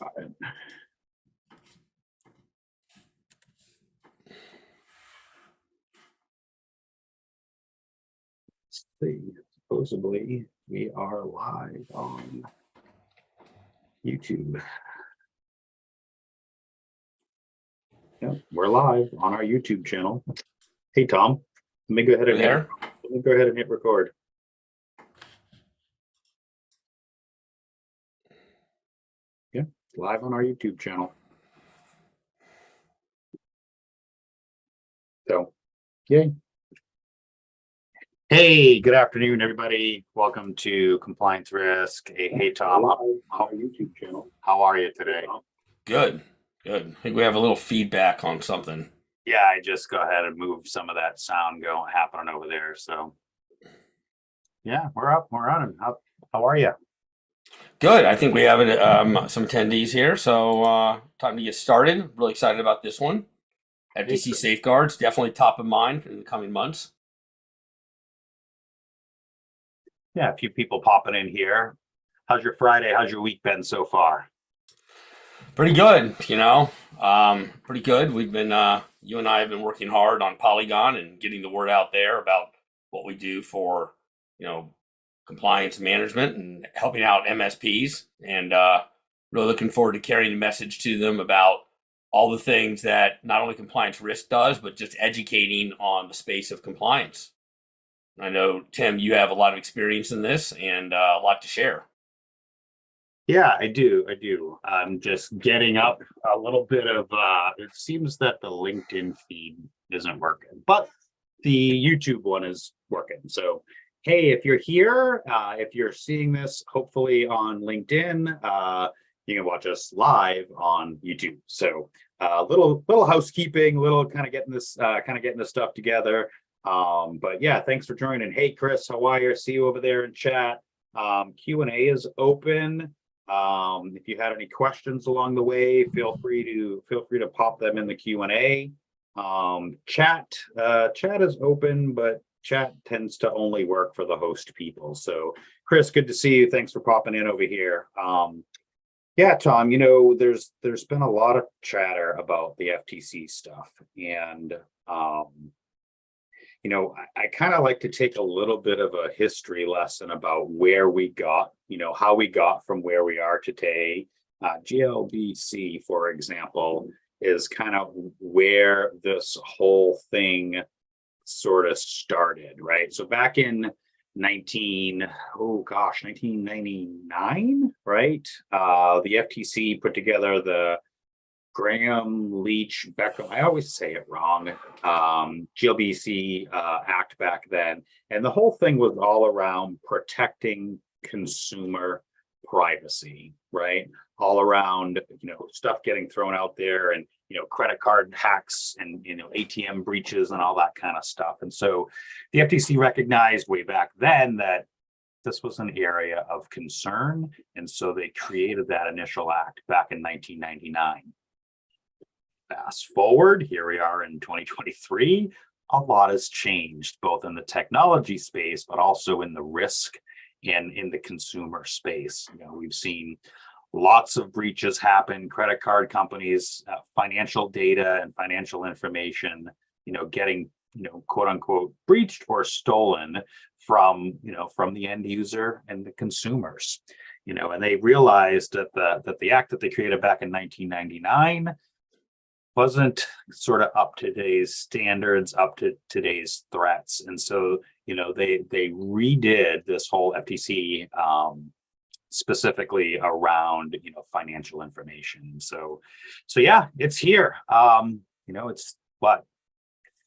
Got it. Let's see. Supposedly, we are live on YouTube. Yep, we're live on our YouTube channel. Hey, Tom, let me go ahead and hit record. Yeah, live on our YouTube channel. So, yay. Hey, good afternoon, everybody. Welcome to Compliance Risk. Hey, Tom, on our YouTube channel. How are you today? Good. I think we have a little feedback on something. Yeah, I just go ahead and move some of that sound happening over there. So, yeah, we're up. We're on. How are you? Good. I think we have some attendees here, so time to get started. Really excited about this one. FTC safeguards, definitely top of mind in the coming months. Yeah, a few people popping in here. How's your Friday? How's your week been so far? Pretty good, pretty good. We've been, you and I have been working hard on Polygon and getting the word out there about what we do for, compliance management and helping out MSPs, and really looking forward to carrying the message to them about all the things that not only compliance risk does, but just educating on the space of compliance. I know, Tim, you have a lot of experience in this and a lot to share. Yeah, I do. I'm just getting up a little bit of, it seems that the LinkedIn feed isn't working, but the YouTube one is working. So, hey, if you're here, if you're seeing this, hopefully on LinkedIn, you can watch us live on YouTube. So, little housekeeping, little kind of getting this stuff together. But yeah, thanks for joining. Hey, Chris, how are you? See you over there in chat. Q&A is open. If you had any questions along the way, feel free to pop them in the Q&A. Chat is open, but chat tends to only work for the host people. So, Chris, good to see you. Thanks for popping in over here. Yeah, Tom, there's been a lot of chatter about the FTC stuff, and I kind of like to take a little bit of a history lesson about where we got, how we got from where we are today. GLBC, for example, is kind of where this whole thing sort of started, right? So back in 1999, right? The FTC put together the Graham Leach Beckham, I always say it wrong, GLBC Act back then. And the whole thing was all around protecting consumer privacy, right? All around, stuff getting thrown out there, and, credit card hacks and, ATM breaches and all that kind of stuff. And so the FTC recognized way back then that this was an area of concern. And so they created that initial act back in 1999. Fast forward, here we are in 2023. A lot has changed, both in the technology space, but also in the risk and in the consumer space. We've seen lots of breaches happen. Credit card companies, financial data and financial information, getting, quote unquote, breached or stolen from the end user and the consumers. And they realized that the act that they created back in 1999 wasn't sort of up to today's standards, up to today's threats. And so, they redid this whole FTC specifically around, financial information. So yeah, it's here. It's what,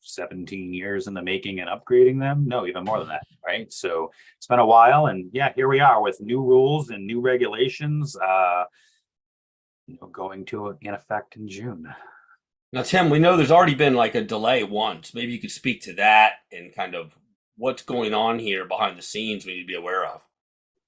17 years in the making and upgrading them? No, even more than that, right? So it's been a while, and yeah, here we are with new rules and new regulations going in effect in June. Now, Tim, we know there's already been like a delay once. Maybe you could speak to that and kind of what's going on here behind the scenes we need to be aware of.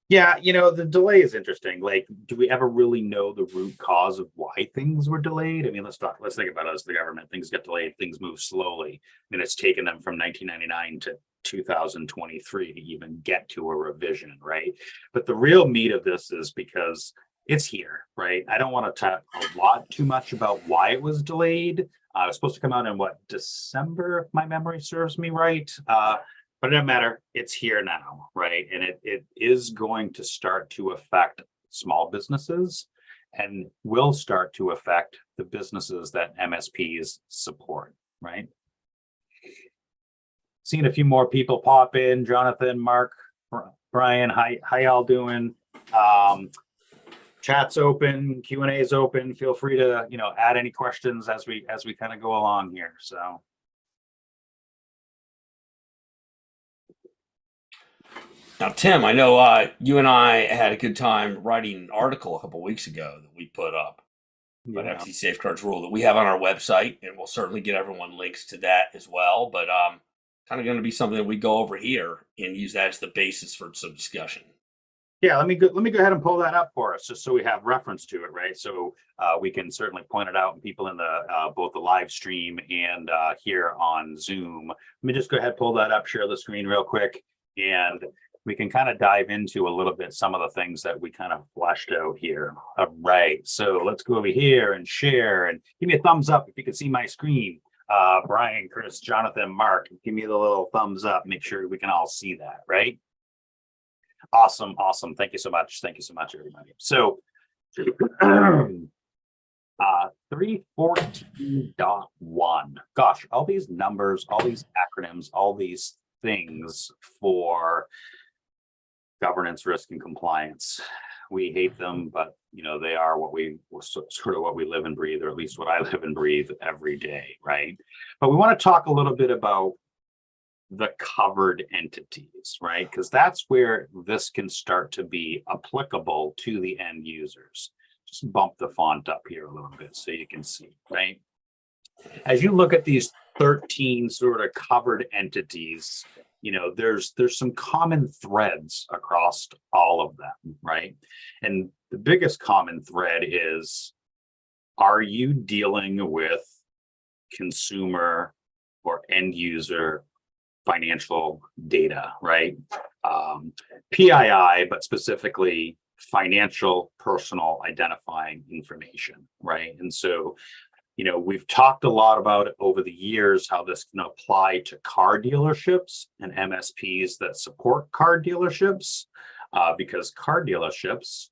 Yeah, the delay is interesting. Like, do we ever really know the root cause of why things were delayed? I mean, let's think about us, the government. Things get delayed, things move slowly. I mean, it's taken them from 1999 to 2023 to even get to a revision, right? But the real meat of this is because it's here, right? I don't want to talk a lot too much about why it was delayed. It was supposed to come out in what, December, if my memory serves me right. But it doesn't matter. It's here now, right? And it is going to start to affect small businesses and will start to affect the businesses that MSPs support, right? Seeing a few more people pop in. Jonathan, Mark, Brian, how y'all doing? Chat's open, Q&A is open. Feel free to, add any questions as we kind of go along here. So now, Tim, I know you and I had a good time writing an article a couple weeks ago that we put up about FTC safeguards rule that we have on our website, and we'll certainly get everyone links to that as well. But kind of going to be something that we go over here and use that as the basis for some discussion. Yeah, let me go ahead and pull that up for us, just so we have reference to it, right? So we can certainly point it out, and people in the both the live stream and here on Zoom. Let me just go ahead, pull that up, share the screen real quick, and we can kind of dive into a little bit some of the things that we kind of fleshed out here. All right, so let's go over here and share, and give me a thumbs up if you can see my screen. Brian, Chris, Jonathan, Mark, give me the little thumbs up. Make sure we can all see that, right? Awesome. Thank you so much. Thank you so much, everybody. So 314.1. Gosh, all these numbers, all these acronyms, all these things for governance, risk, and compliance. We hate them, but they are sort of what we live and breathe, or at least what I live and breathe every day, right? But we want to talk a little bit about the covered entities, right? Because that's where this can start to be applicable to the end users. Just bump the font up here a little bit so you can see, right? As you look at these 13 sort of covered entities, there's some common threads across all of them, right? And the biggest common thread is, are you dealing with consumer or end user financial data, right? PII, but specifically financial personal identifying information, right? And so, we've talked a lot about it over the years, how this can apply to car dealerships and MSPs that support car dealerships, because car dealerships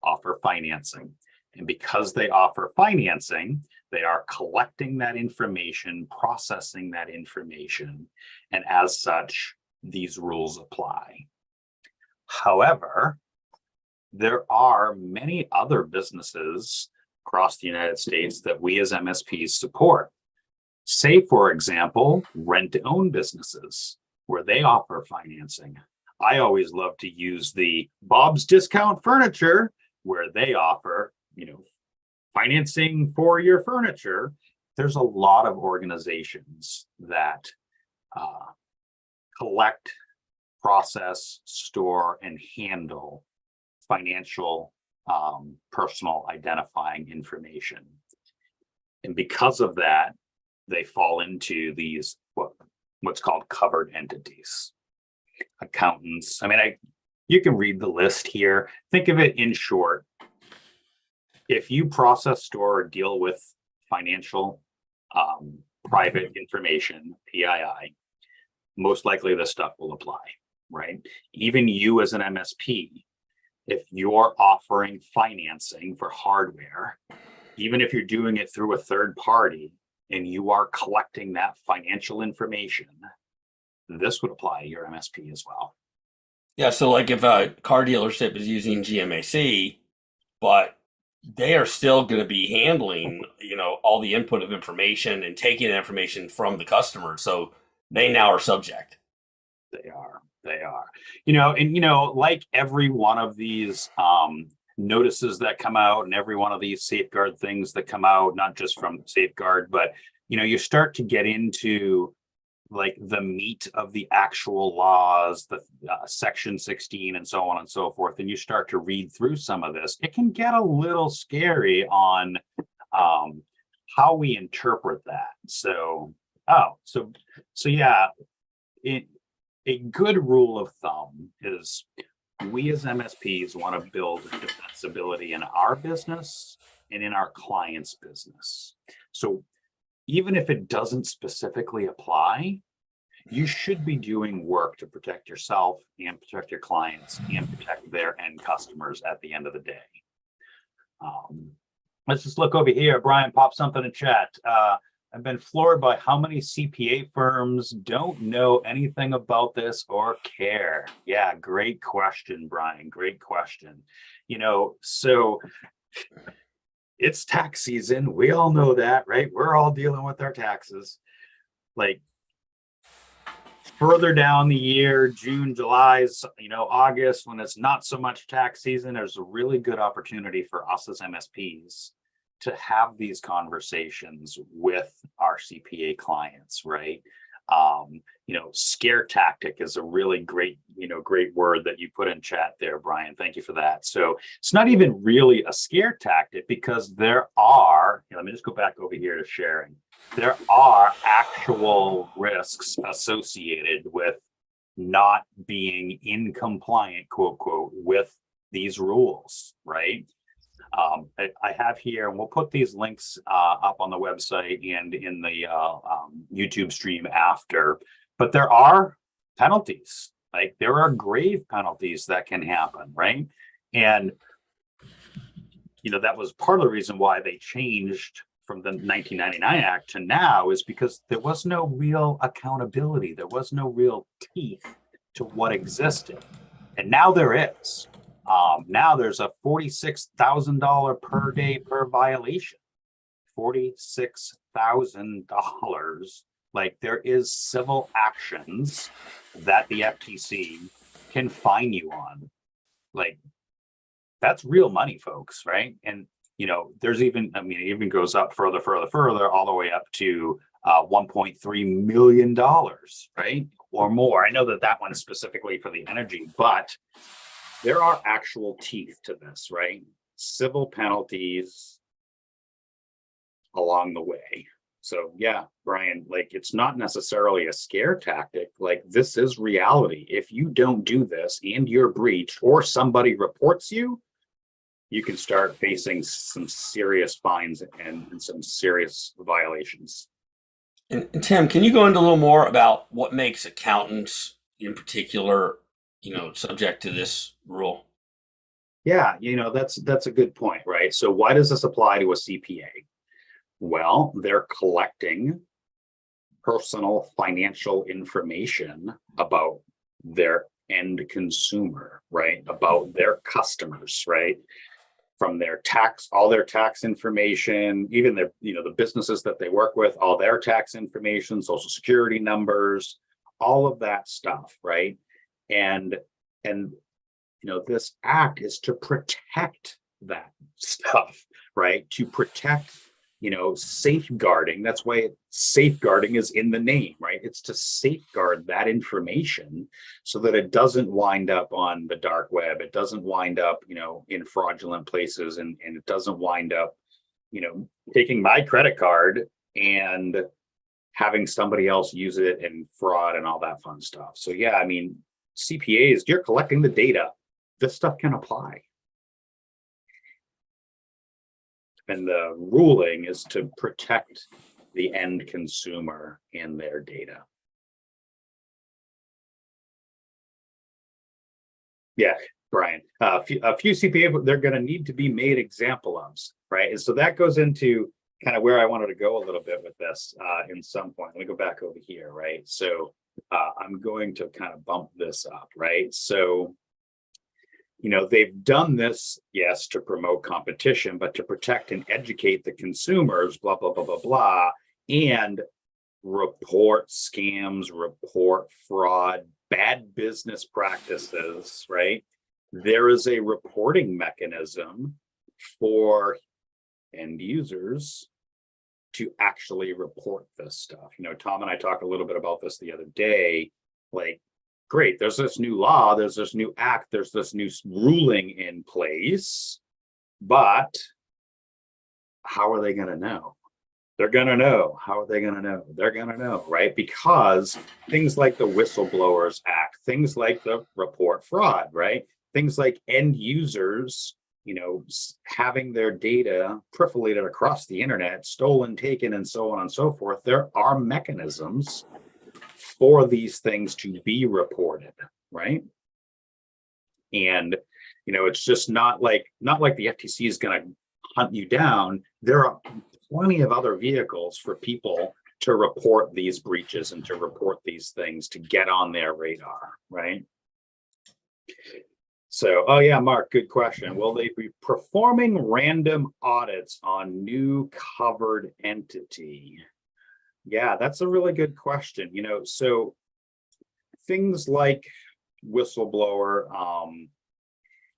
offer financing. And because they offer financing, they are collecting that information, processing that information, and as such, these rules apply. However, there are many other businesses across the United States that we as MSPs support. Say, for example, rent-to-own businesses, where they offer financing. I always love to use the Bob's Discount Furniture, where they offer financing for your furniture. There's a lot of organizations that collect, process, store, and handle financial personal identifying information. And because of that, they fall into these what's called covered entities. Accountants. You can read the list here. Think of it in short. If you process, store, or deal with financial private information, PII, most likely this stuff will apply, right? Even you as an MSP, if you're offering financing for hardware, even if you're doing it through a third party and you are collecting that financial information, this would apply to your MSP as well. Yeah, so like if a car dealership is using GMAC, but they are still going to be handling, all the input of information and taking the information from the customer. So they now are subject. They are. Like every one of these notices that come out and every one of these safeguard things that come out, not just from Safeguard, but, you start to get into like the meat of the actual laws, the section 16 and so on and so forth, and you start to read through some of this, it can get a little scary on how we interpret that. So yeah, a good rule of thumb is we as MSPs want to build defense responsibility in our business and in our client's business. So even if it doesn't specifically apply, you should be doing work to protect yourself and protect your clients and protect their end customers at the end of the day. Let's just look over here. Brian popped something in chat. I've been floored by how many CPA firms don't know anything about this or care. Yeah, great question, Brian. Great question. So it's tax season. We all know that, right? We're all dealing with our taxes. Like further down the year, June, July, August, when it's not so much tax season, there's a really good opportunity for us as MSPs to have these conversations with our CPA clients, right? Scare tactic is a really great word that you put in chat there, Brian. Thank you for that. So it's not even really a scare tactic because there are, let me just go back over here to sharing. There are actual risks associated with not being in compliant, quote, quote, with these rules, right? I have here, and we'll put these links up on the website and in the YouTube stream after, but there are penalties. Like there are grave penalties that can happen, right? And, that was part of the reason why they changed from the 1999 Act to now is because there was no real accountability. There was no real teeth to what existed. And now there is. Now there's a $46,000 per day per violation. $46,000. Like there is civil actions that the FTC can fine you on. Like that's real money, folks, right? And there's even, it even goes up further, all the way up to $1.3 million, right? Or more. I know that one is specifically for the energy, but there are actual teeth to this, right? Civil penalties along the way. So yeah, Brian, like it's not necessarily a scare tactic. Like this is reality. If you don't do this and you're breached or somebody reports you, you can start facing some serious fines and some serious violations. And Tim, can you go into a little more about what makes accountants in particular, subject to this rule? Yeah, that's a good point, right? So why does this apply to a CPA? Well, they're collecting personal financial information about their end consumer, right? About their customers, right? From their tax, all their tax information, even their, the businesses that they work with, all their tax information, social security numbers, all of that stuff, right? And this act is to protect that stuff, right? To protect, safeguarding. That's why safeguarding is in the name, right? It's to safeguard that information so that it doesn't wind up on the dark web. It doesn't wind up, in fraudulent places, and it doesn't wind up, taking my credit card and having somebody else use it and fraud and all that fun stuff. So yeah, CPAs, you're collecting the data. This stuff can apply. And the ruling is to protect the end consumer and their data. Yeah, Brian, a few CPA, they're going to need to be made example of, right? And so that goes into kind of where I wanted to go a little bit with this in some point. Let me go back over here, right? So I'm going to kind of bump this up, right? So they've done this, yes, to promote competition, but to protect and educate the consumers, blah, blah, blah, blah, blah, and report scams, report fraud, bad business practices, right? There is a reporting mechanism for end users to actually report this stuff. Tom and I talked a little bit about this the other day, like, great, there's this new law, there's this new act, there's this new ruling in place, but how are they going to know? They're going to know. How are they going to know? They're going to know, right? Because things like the Whistleblowers Act, things like the report fraud, right? Things like end users having their data perforated across the internet, stolen, taken, and so on and so forth. There are mechanisms for these things to be reported, right? And it's just not like the FTC is going to hunt you down. There are plenty of other vehicles for people to report these breaches and to report these things, to get on their radar, right? So, oh yeah, Mark, good question. Will they be performing random audits on new covered entity? Yeah, that's a really good question. So things like whistleblower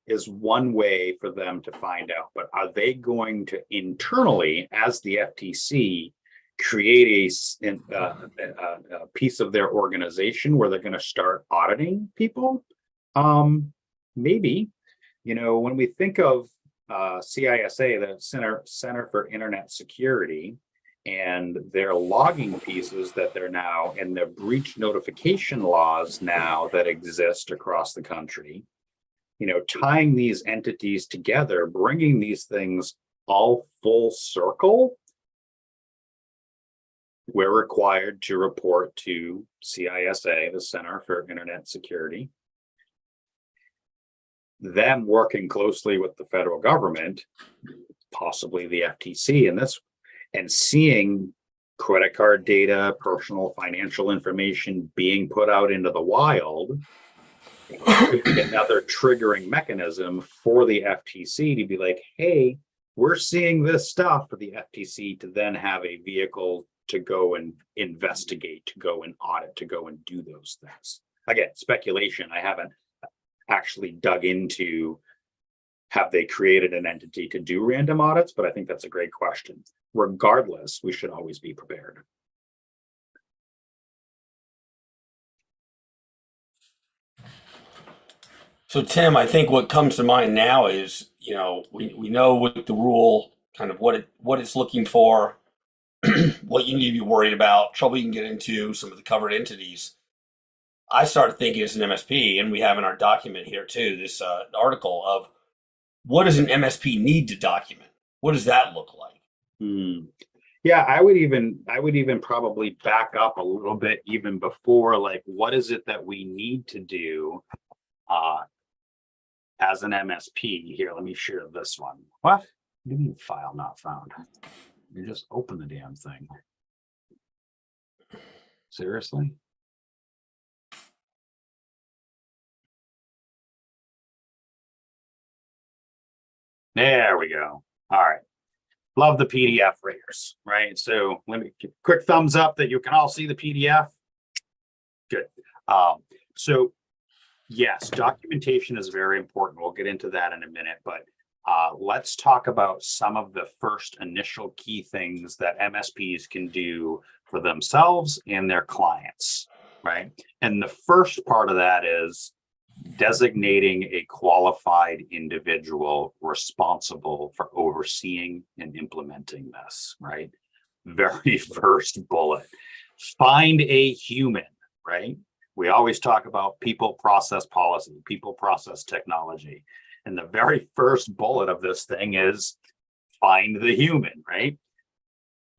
is one way for them to find out, but are they going to internally, as the FTC, create a piece of their organization where they're going to start auditing people? Maybe. When we think of CISA, the Center for Internet Security, and their logging pieces that they're now, and their breach notification laws now that exist across the country, tying these entities together, bringing these things all full circle, we're required to report to CISA, the Center for Internet Security. Them working closely with the federal government, possibly the FTC in this, and seeing credit card data, personal financial information being put out into the wild, could be another triggering mechanism for the FTC to be like, hey, we're seeing this stuff, for the FTC to then have a vehicle to go and investigate, to go and audit, to go and do those things. Again, speculation. I haven't actually dug into, have they created an entity to do random audits? But I think that's a great question. Regardless, we should always be prepared. So Tim, I think what comes to mind now is, we know what the rule, kind of what it's looking for, what you need to be worried about, trouble you can get into, some of the covered entities. I started thinking as an MSP, and we have in our document here too, this article of what does an MSP need to document? What does that look like? Yeah, I would even probably back up a little bit even before, like, what is it that we need to do as an MSP? Here, let me share this one. What? What do you mean file not found? You just open the damn thing. Seriously? There we go. All right. Love the PDF readers, right? So let me give a quick thumbs up that you can all see the PDF. Good. So yes, documentation is very important. We'll get into that in a minute, but let's talk about some of the first initial key things that MSPs can do for themselves and their clients, right? And the first part of that is designating a qualified individual responsible for overseeing and implementing this, right? Very first bullet. Find a human, right? We always talk about people, process, policy, people, process, technology. And the very first bullet of this thing is find the human, right?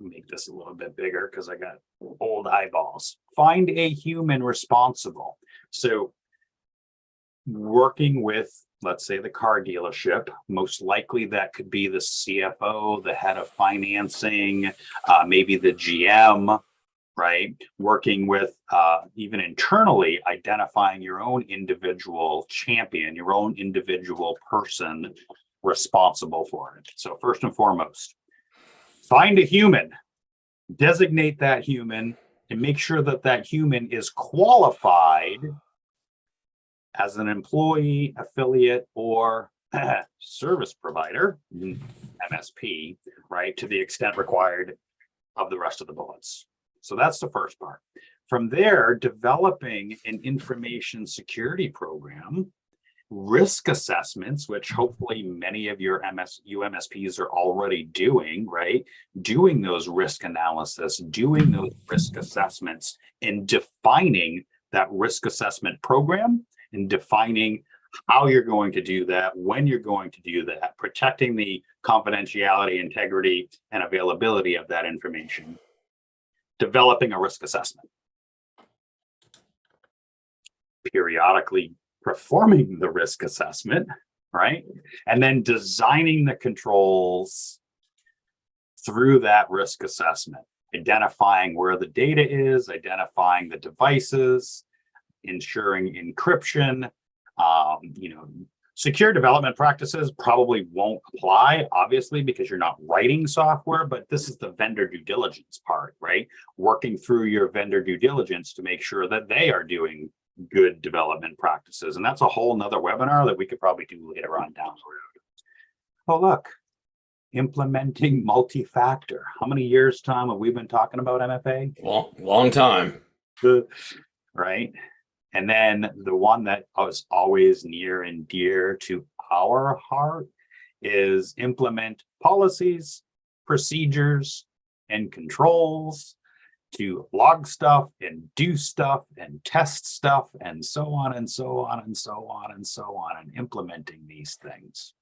Make this a little bit bigger because I got old eyeballs. Find a human responsible. So working with, let's say, the car dealership, most likely that could be the CFO, the head of financing, maybe the GM, right? Working with even internally, identifying your own individual champion, your own individual person responsible for it. So first and foremost, find a human, designate that human, and make sure that that human is qualified as an employee, affiliate, or service provider, MSP, right, to the extent required of the rest of the bullets. So that's the first part. From there, developing an information security program, risk assessments, which hopefully many of your MSPs are already doing, right? Doing those risk analysis, doing those risk assessments, and defining that risk assessment program, and defining how you're going to do that, when you're going to do that, protecting the confidentiality, integrity, and availability of that information, developing a risk assessment, periodically performing the risk assessment, right? And then designing the controls through that risk assessment, identifying where the data is, identifying the devices, ensuring encryption. Secure development practices probably won't apply, obviously, because you're not writing software, but this is the vendor due diligence part, right? Working through your vendor due diligence to make sure that they are doing good development practices. And that's a whole nother webinar that we could probably do later on down the road. Oh, look, implementing multi-factor. How many years, Tom, have we been talking about MFA? Long time. Right. And then the one that was always near and dear to our heart is implement policies, procedures, and controls to log stuff and do stuff and test stuff and so on and so on and so on and so on, and implementing these things.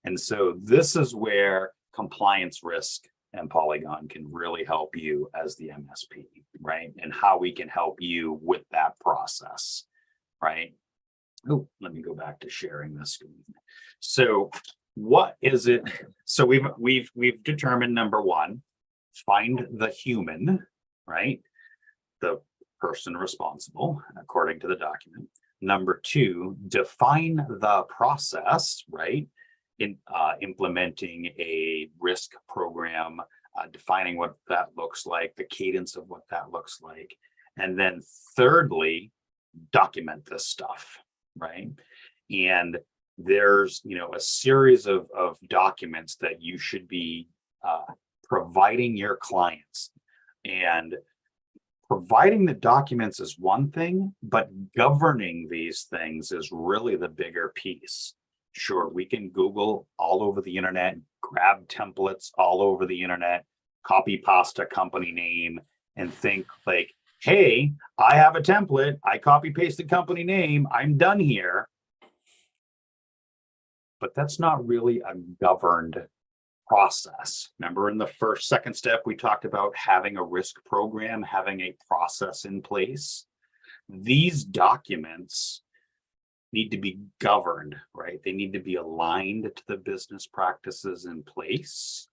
And so this is where compliance risk and Polygon can really help you as the MSP, right? And how we can help you with that process, right? Oh, let me go back to sharing this screen. So what is it? So we've determined, number one, find the human, right? The person responsible according to the document. Number two, define the process, right? In implementing a risk program, defining what that looks like, the cadence of what that looks like. And then thirdly, document this stuff, right? And there's, a series of documents that you should be providing your clients. And providing the documents is one thing, but governing these things is really the bigger piece. Sure, we can Google all over the internet, grab templates all over the internet, copy pasta company name, and think like, hey, I have a template, I copy paste the company name, I'm done here. But that's not really a governed process. Remember in the second step, we talked about having a risk program, having a process in place. These documents need to be governed, right? They need to be aligned to the business practices in place.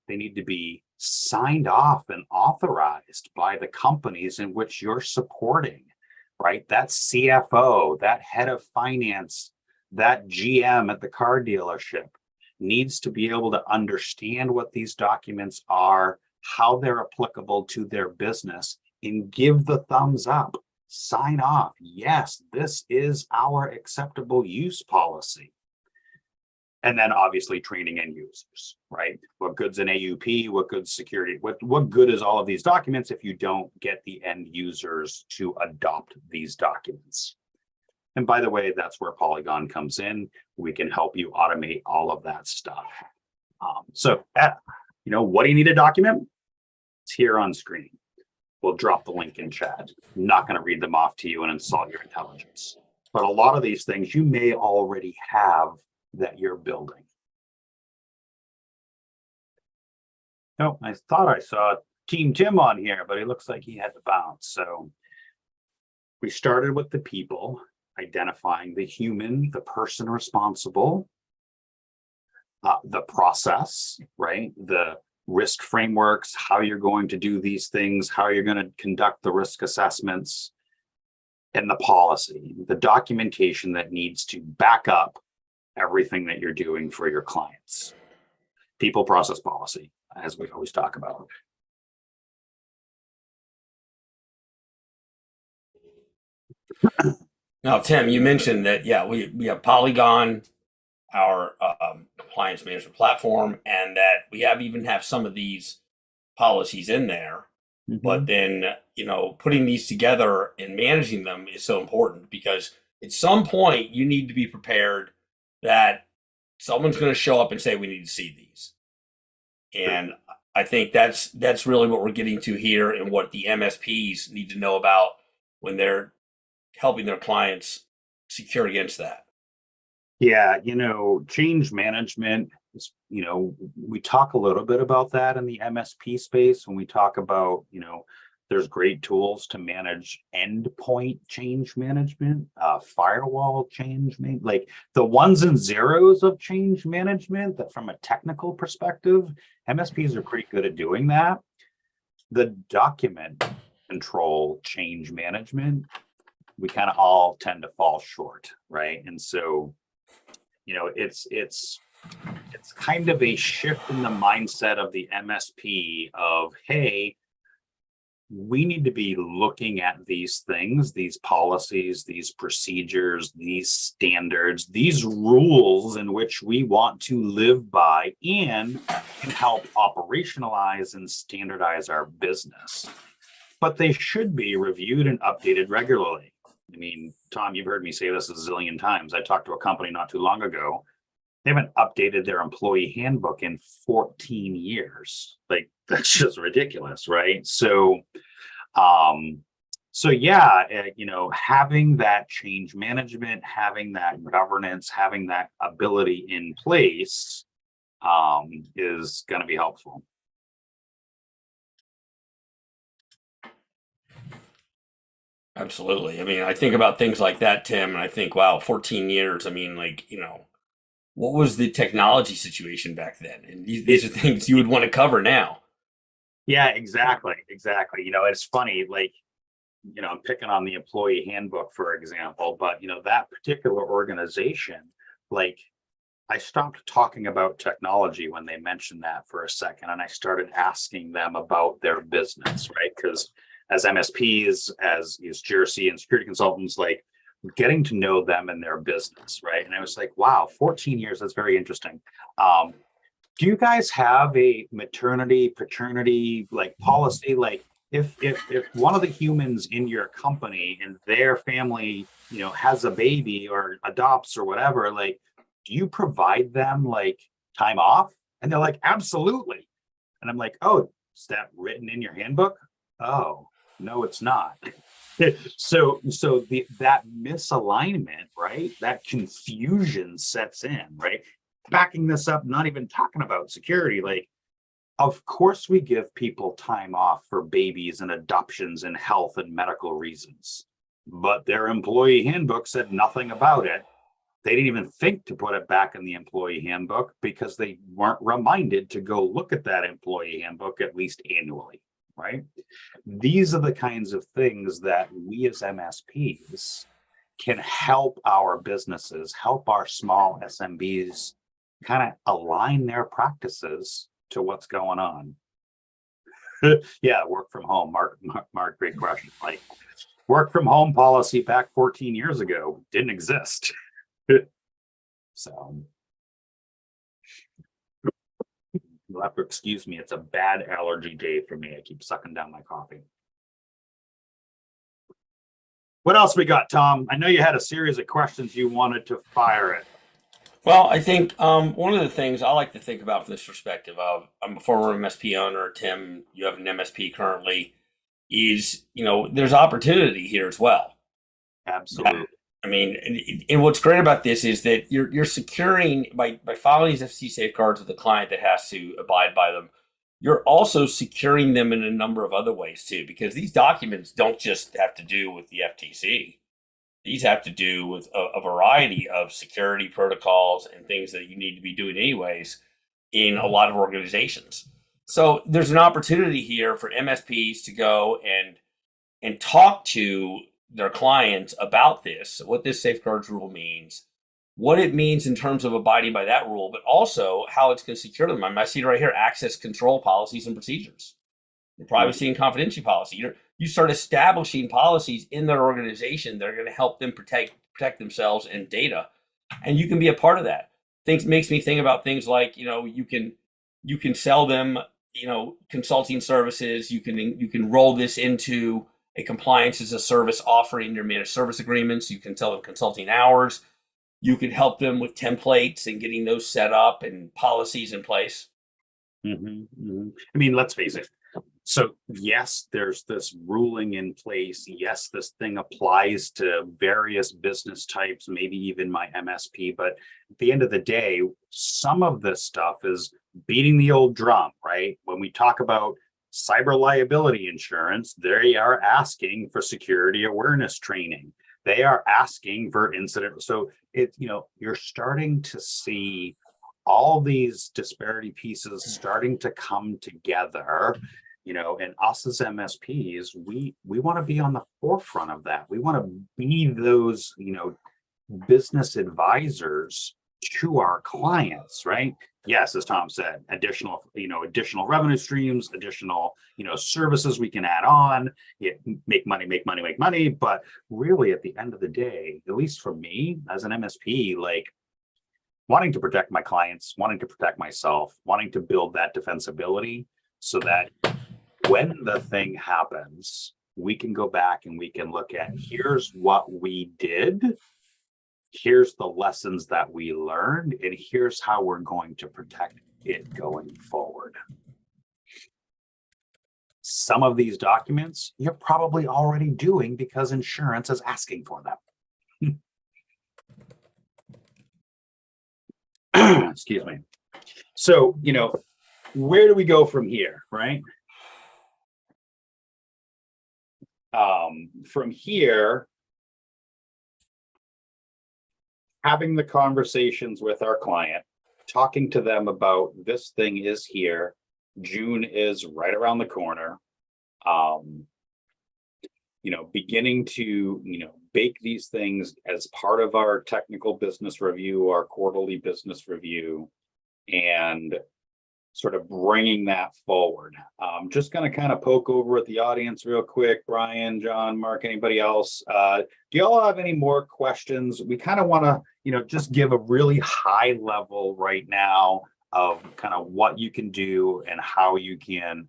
They need to be signed off and authorized by the companies in which you're supporting, right? That CFO, that head of finance, that GM at the car dealership needs to be able to understand what these documents are, how they're applicable to their business, and give the thumbs up. Sign off. Yes, this is our acceptable use policy. And then obviously training end users, right? What good's an AUP? What good's security? What good is all of these documents if you don't get the end users to adopt these documents? And by the way, that's where Polygon comes in. We can help you automate all of that stuff. What do you need to document? It's here on screen. We'll drop the link in chat. I'm not going to read them off to you and insult your intelligence. But a lot of these things you may already have that you're building. No, I thought I saw Team Tim on here, but it looks like he had to bounce. So we started with the people, identifying the human, the person responsible, the process, right? The risk frameworks, how you're going to do these things, how you're going to conduct the risk assessments, and the policy, the documentation that needs to back up everything that you're doing for your clients. People, process, policy, as we always talk about. Now, Tim, you mentioned that, we have Polygon, our compliance management platform, and that we even have some of these policies in there. Mm-hmm. But then, putting these together and managing them is so important, because at some point you need to be prepared that someone's going to show up and say, we need to see these. And I think that's really what we're getting to here, and what the MSPs need to know about when they're helping their clients secure against that. Yeah, change management is, we talk a little bit about that in the MSP space when we talk about, there's great tools to manage endpoint change management, firewall like the ones and zeros of change management, that from a technical perspective, MSPs are pretty good at doing that. The document control change management, we kind of all tend to fall short, right? And so it's kind of a shift in the mindset of the MSP of, hey, we need to be looking at these things, these policies, these procedures, these standards, these rules in which we want to live by and can help operationalize and standardize our business. But they should be reviewed and updated regularly. I mean, Tom, you've heard me say this a zillion times. I talked to a company not too long ago. They haven't updated their employee handbook in 14 years. Like, that's just ridiculous, right? So yeah, having that change management, having that governance, having that ability in place is going to be helpful. Absolutely. I mean, I think about things like that, Tim, and I think, wow, 14 years. I mean, what was the technology situation back then? And these are things you would want to cover now. Yeah, exactly. It's funny, like, I'm picking on the employee handbook, for example, but that particular organization, like, I stopped talking about technology when they mentioned that for a second, and I started asking them about their business, right? Because as MSPs, as GRC and security consultants, like, getting to know them and their business, right? And I was like, wow, 14 years, that's very interesting. Do you guys have a maternity, paternity, like, policy? Like, if one of the humans in your company and their family, has a baby or adopts or whatever, like, do you provide them like time off? And they're like, absolutely. And I'm like, oh, is that written in your handbook? Oh, no, it's not. So that misalignment, right? That confusion sets in, right? Backing this up, not even talking about security, like, of course we give people time off for babies and adoptions and health and medical reasons, but their employee handbook said nothing about it. They didn't even think to put it back in the employee handbook because they weren't reminded to go look at that employee handbook at least annually, right? These are the kinds of things that we as MSPs can help our businesses, help our small SMBs kind of align their practices to what's going on. Yeah, work from home. Mark, great question. Like, work from home policy back 14 years ago didn't exist. So you'll have to excuse me. It's a bad allergy day for me. I keep sucking down my coffee. What else we got, Tom? I know you had a series of questions you wanted to fire at. Well, I think one of the things I like to think about from this perspective of I'm a former MSP owner, Tim, you have an MSP currently, is, there's opportunity here as well. Absolutely. I mean, and what's great about this is that you're securing by following these FTC safeguards with the client that has to abide by them. You're also securing them in a number of other ways too, because these documents don't just have to do with the FTC. These have to do with a variety of security protocols and things that you need to be doing anyways in a lot of organizations. So there's an opportunity here for MSPs to go and talk to their clients about this, what this safeguards rule means, what it means in terms of abiding by that rule, but also how it's going to secure them. I see it right here: access control policies and procedures, the privacy and confidentiality policy. You start establishing policies in their organization that are going to help them protect themselves and data, and you can be a part of that. Things makes me think about things like, you can sell them, consulting services. You can roll this into a compliance as a service offering your managed service agreements. You can tell them consulting hours. You can help them with templates and getting those set up and policies in place. I mean, let's face it. So yes, there's this ruling in place. Yes, this thing applies to various business types, maybe even my MSP. But at the end of the day, some of this stuff is beating the old drum, right? When we talk about cyber liability insurance, they are asking for security awareness training. They are asking for incident. So you're starting to see all these disparity pieces starting to come together, and us as MSPs, we want to be on the forefront of that. We want to be those, business advisors to our clients, right? Yes, as Tom said, additional revenue streams, additional, services we can add on, make money. But really, at the end of the day, at least for me as an MSP, like wanting to protect my clients, wanting to protect myself, wanting to build that defensibility so that when the thing happens, we can go back and we can look at here's what we did, here's the lessons that we learned, and here's how we're going to protect it going forward. Some of these documents you're probably already doing because insurance is asking for them. Excuse me. So, where do we go from here, right? From here, having the conversations with our client, talking to them about this thing is here, June is right around the corner, beginning to, bake these things as part of our technical business review, our quarterly business review, and sort of bringing that forward. Just going to kind of poke over at the audience real quick. Brian, John, Mark, anybody else? Do y'all have any more questions? We kind of want to, just give a really high level right now of kind of what you can do and how you can,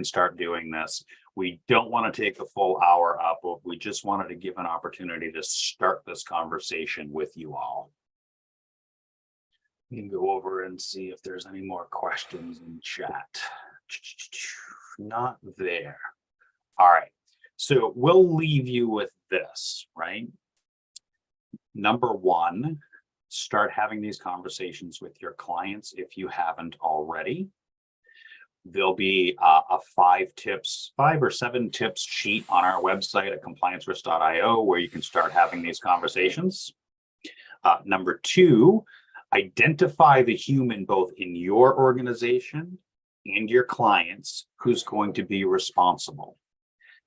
start doing this. We don't want to take a full hour up. We just wanted to give an opportunity to start this conversation with you all. We can go over and see if there's any more questions in chat. Not there. All right. So we'll leave you with this, right? Number one, start having these conversations with your clients if you haven't already. There'll be a 5 or 7 tips sheet on our website at compliancerisk.io where you can start having these conversations. Number 2, identify the human both in your organization and your clients who's going to be responsible.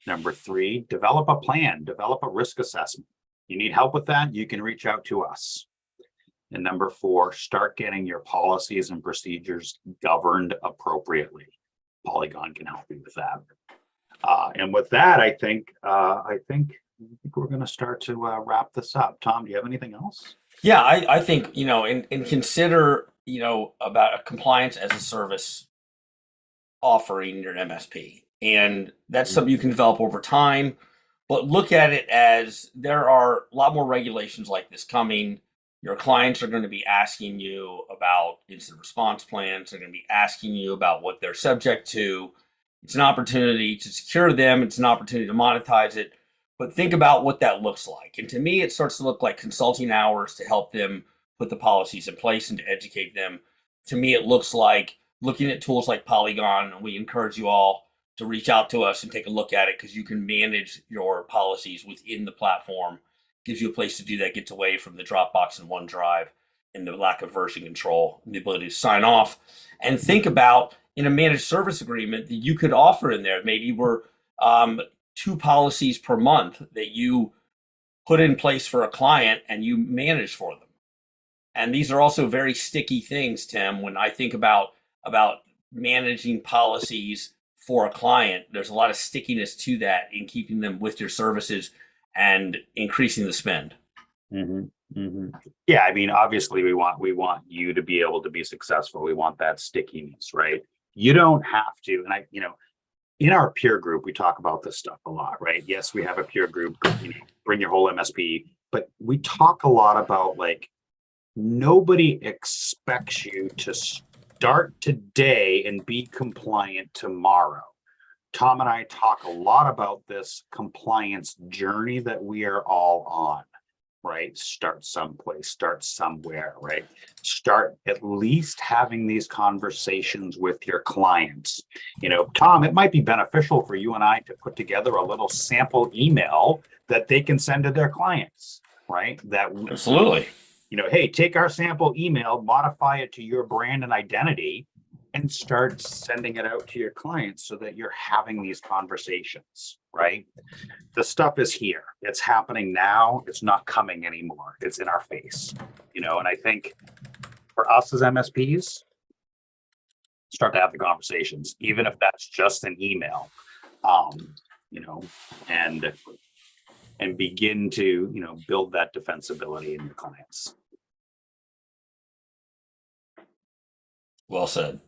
Number 3, develop a plan, develop a risk assessment. You need help with that, you can reach out to us. And number 4, start getting your policies and procedures governed appropriately. Polygon can help you with that. And with that, I think we're going to start to wrap this up. Tom, do you have anything else? Yeah, I think, and consider, about a compliance as a service offering your MSP. And that's something you can develop over time, but look at it as there are a lot more regulations like this coming. Your clients are going to be asking you about incident response plans. They're going to be asking you about what they're subject to. It's an opportunity to secure them. It's an opportunity to monetize it. But think about what that looks like. And to me, it starts to look like consulting hours to help them put the policies in place and to educate them. To me, it looks like looking at tools like Polygon. And we encourage you all to reach out to us and take a look at it because you can manage your policies within the platform. Gives you a place to do that, gets away from the Dropbox and OneDrive and the lack of version control and the ability to sign off. And think about in a managed service agreement that you could offer in there. Maybe we're 2 policies per month that you put in place for a client and you manage for them. And these are also very sticky things, Tim. When I think about managing policies for a client, there's a lot of stickiness to that in keeping them with your services and increasing the spend. Mm-hmm. Mm-hmm. Yeah, I mean, obviously we want you to be able to be successful. We want that stickiness, right? You don't have to, and in our peer group, we talk about this stuff a lot, right? Yes, we have a peer group, bring your whole MSP, but we talk a lot about nobody expects you to start today and be compliant tomorrow. Tom and I talk a lot about this compliance journey that we are all on, right? Start someplace, start somewhere, right? Start at least having these conversations with your clients. You know, Tom, it might be beneficial for you and I to put together a little sample email that they can send to their clients, right? That Absolutely. you know, hey, take our sample email, modify it to your brand and identity, and start sending it out to your clients so that you're having these conversations, right? The stuff is here. It's happening now. It's not coming anymore. It's in our face, you know, and I think for us as MSPs, start to have the conversations, even if that's just an email, you know, and begin to, you know, build that defensibility in your clients. Well said.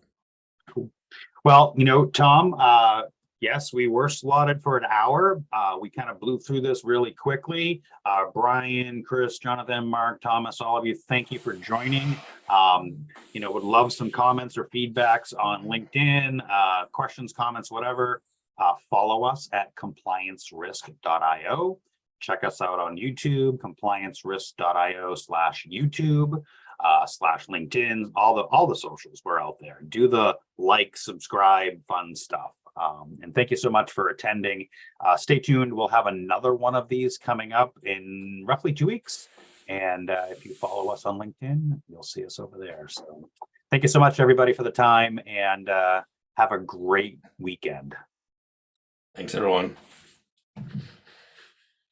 Well, you know, Tom, yes, we were slotted for an hour. We kind of blew through this really quickly. Brian, Chris, Jonathan, Mark, Thomas, all of you, thank you for joining. You know, would love some comments or feedbacks on LinkedIn, questions, comments, whatever. Follow us at compliancerisk.io. Check us out on YouTube, compliancerisk.io/YouTube. /LinkedIn, all the socials, we're out there. Do the like, subscribe, fun stuff. And thank you so much for attending. Stay tuned. We'll have another one of these coming up in roughly 2 weeks. And if you follow us on LinkedIn, you'll see us over there. So thank you so much, everybody, for the time, and have a great weekend. Thanks, everyone.